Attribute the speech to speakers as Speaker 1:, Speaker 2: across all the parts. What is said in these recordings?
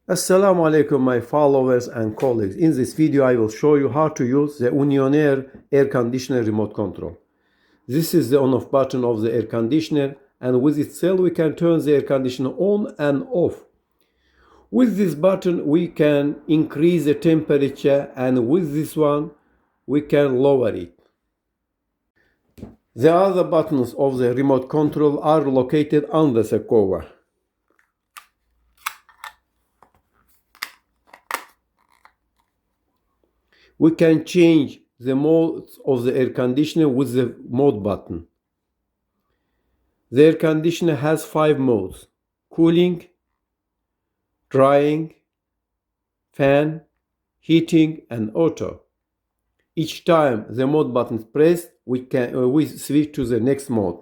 Speaker 1: Assalamu alaikum my followers and colleagues. In this video I will show you how to use the Unionair air conditioner remote control. This is the on-off button of the air conditioner, and with itself we can turn the air conditioner on and off. With this button we can increase the temperature, and with this one we can lower it. The other buttons of the remote control are located under the cover. We can change the mode of the air conditioner with the mode button. The air conditioner has 5 modes: cooling, drying, fan, heating, and auto. Each time the mode button is pressed, we switch to the next mode.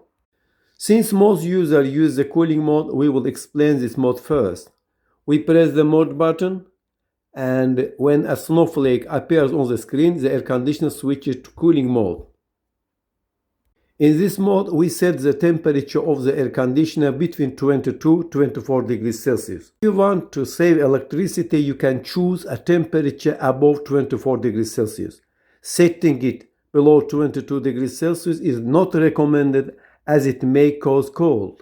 Speaker 1: Since most users use the cooling mode, we will explain this mode first. We press the mode button, and when a snowflake appears on the screen, the air conditioner switches to cooling mode. In this mode, we set the temperature of the air conditioner between 22 to 24 degrees Celsius. If you want to save electricity, you can choose a temperature above 24 degrees Celsius. Setting it below 22 degrees Celsius is not recommended as it may cause cold.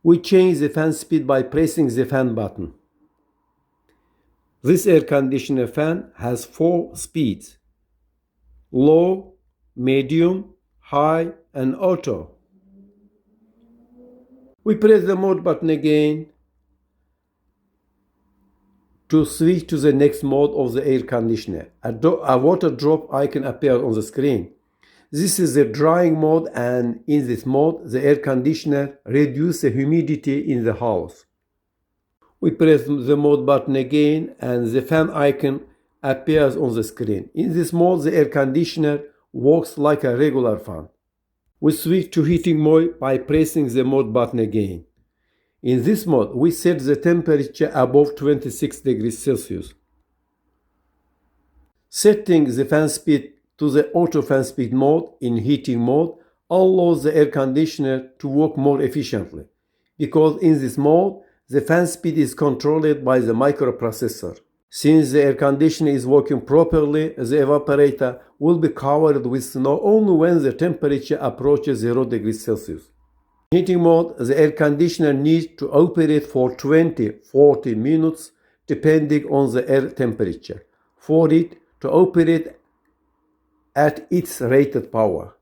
Speaker 1: We change the fan speed by pressing the fan button. This air conditioner fan has 4 speeds: low, medium, high, and auto. We press the mode button again to switch to the next mode of the air conditioner. A water drop icon appears on the screen. This is the drying mode, and in this mode the air conditioner reduces the humidity in the house. We press the mode button again and the fan icon appears on the screen. In this mode, the air conditioner works like a regular fan. We switch to heating mode by pressing the mode button again. In this mode, we set the temperature above 26 degrees Celsius. Setting the fan speed to the auto fan speed mode in heating mode allows the air conditioner to work more efficiently, because in this mode, the fan speed is controlled by the microprocessor. Since the air conditioner is working properly, the evaporator will be covered with snow only when the temperature approaches 0 degrees Celsius. In heating mode, the air conditioner needs to operate for 20-40 minutes depending on the air temperature for it to operate at its rated power.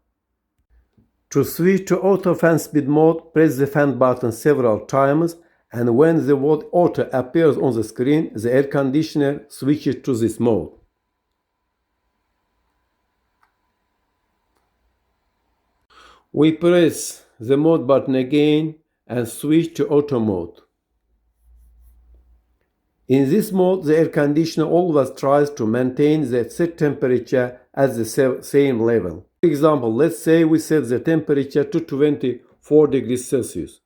Speaker 1: To switch to auto fan speed mode, press the fan button several times, and when the word auto appears on the screen, the air conditioner switches to this mode. We press the mode button again and switch to auto mode. In this mode, the air conditioner always tries to maintain the set temperature at the same level. For example, let's say we set the temperature to 24 degrees Celsius.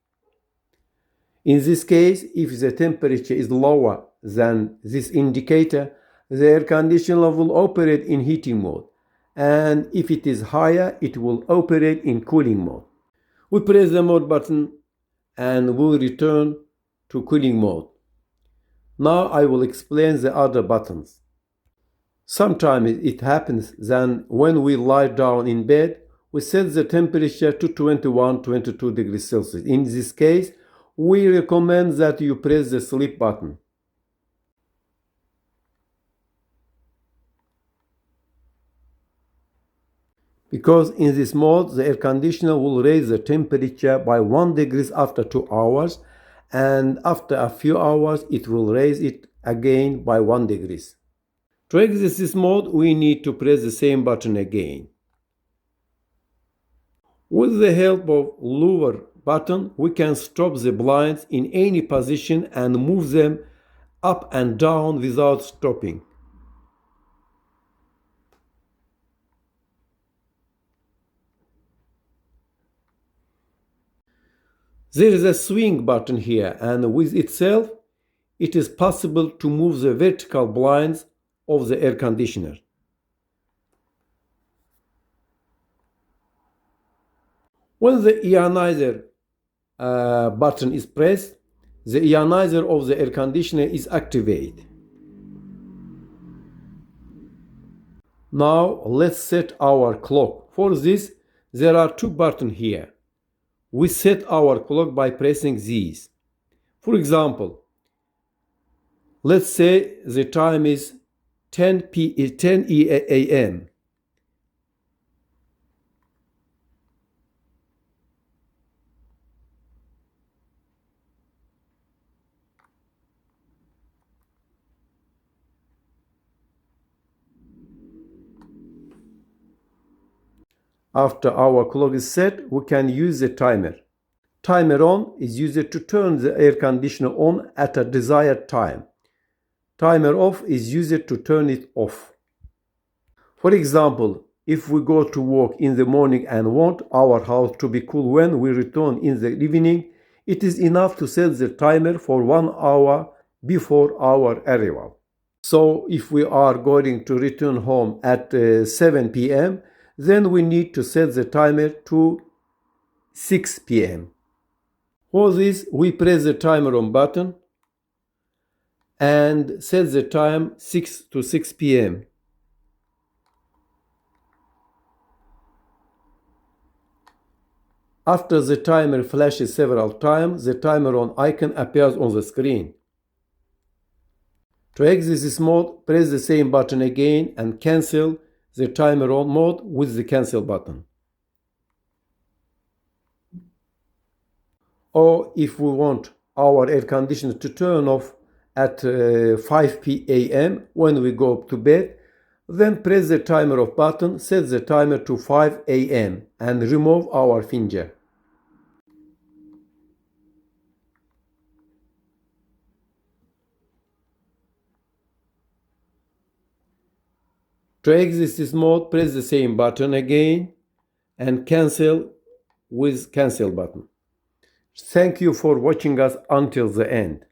Speaker 1: In this case, if the temperature is lower than this indicator, the air conditioner will operate in heating mode, and if it is higher, it will operate in cooling mode. We press the mode button and we'll return to cooling mode. Now I will explain the other buttons. Sometimes it happens that when we lie down in bed, we set the temperature to 21-22 degrees Celsius. In this case, we recommend that you press the sleep button. Because in this mode, the air conditioner will raise the temperature by 1 degree after 2 hours, and after a few hours, it will raise it again by 1 degree. To exit this mode, we need to press the same button again. With the help of lower button, we can stop the blinds in any position and move them up and down without stopping. There is a swing button here, and with itself, it is possible to move the vertical blinds of the air conditioner. When the ionizer button is pressed, the ionizer of the air conditioner is activated. Now let's set our clock. For this, there are two buttons here. We set our clock by pressing these. For example, let's say the time is 10 a.m. After our clock is set, we can use the timer. Timer on is used to turn the air conditioner on at a desired time. Timer off is used to turn it off. For example, if we go to work in the morning and want our house to be cool when we return in the evening, it is enough to set the timer for 1 hour before our arrival. So if we are going to return home at 7 p.m., then we need to set the timer to 6 p.m. For this, we press the timer on button and set the time 6 p.m. After the timer flashes several times, the timer on icon appears on the screen. To exit this mode, press the same button again and cancel the timer on mode with the cancel button. Or if we want our air conditioner to turn off at 5 p.m. when we go to bed, then press the timer off button, set the timer to 5 a.m. and remove our finger. To exit this mode, press the same button again and cancel with cancel button. Thank you for watching us until the end.